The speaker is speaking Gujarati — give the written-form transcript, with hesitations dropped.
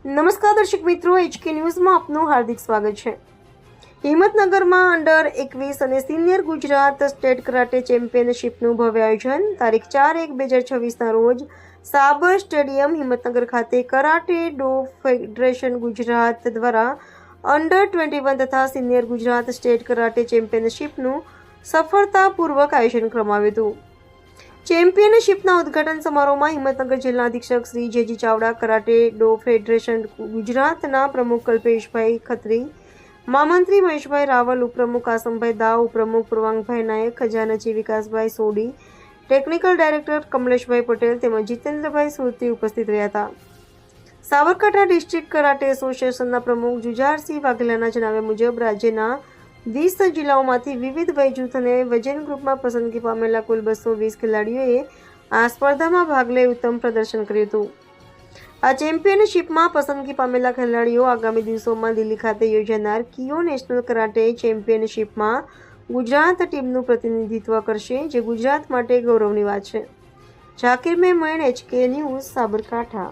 નમસ્કાર દર્શક મિત્રો, HK ન્યૂઝમાં આપનું હાર્દિક સ્વાગત છે। હિંમતનગરમાં અંડર 21 અને સિનિયર ગુજરાત સ્ટેટ કરાટે ચેમ્પિયનશિપનું ભવ્ય આયોજન તારીખ 4/1/2026ના રોજ સાબર સ્ટેડિયમ હિંમતનગર ખાતે કરાટે ડો ફેડરેશન ગુજરાત દ્વારા અંડર 21 તથા સિનિયર ગુજરાત સ્ટેટ કરાટે ચેમ્પિયનશિપનું સફળતાપૂર્વક આયોજન કરવામાં આવ્યું હતું। ચેમ્પિયનશિપના ઉદ્ઘાટન સમારોહમાં હિંમતનગર જિલ્લા અધિક્ષક શ્રી જેજી ચાવડા, કરાટે ડો ફેડરેશન ગુજરાતના પ્રમુખ કલ્પેશભાઈ ખત્રી, મહામંત્રી મહેશભાઈ રાવલ, ઉપપ્રમુખ આસમભાઈ દાવ, ઉપપ્રમુખ પૂર્વાંગભાઈ નાયક, ખજાનચી વિકાસભાઈ સોડી, ટેકનિકલ ડાયરેક્ટર કમલેશભાઈ પટેલ તેમજ જીતેન્દ્રભાઈ સુરતી ઉપસ્થિત રહ્યા હતા। સાબરકાંઠા ડિસ્ટ્રિક્ટ કરાટે એસોસિએશનના પ્રમુખ જુજારસિંહ વાઘેલાના જણાવ્યા મુજબ રાજ્યના 20 જિલ્લાઓમાંથી વિવિધ વય જૂથ અને વજન ગ્રુપમાં પસંદગી પામેલા કુલ 220 ખેલાડીઓએ આ સ્પર્ધામાં ભાગ લઈ ઉત્તમ પ્રદર્શન કર્યું હતું। આ ચેમ્પિયનશિપમાં પસંદગી પામેલા ખેલાડીઓ આગામી દિવસોમાં દિલ્હી ખાતે યોજાનાર કિયો નેશનલ કરાટે ચેમ્પિયનશિપમાં ગુજરાત ટીમનું પ્રતિનિધિત્વ કરશે, જે ગુજરાત માટે ગૌરવની વાત છે। Zakir Memon, HK news, Sabarkantha.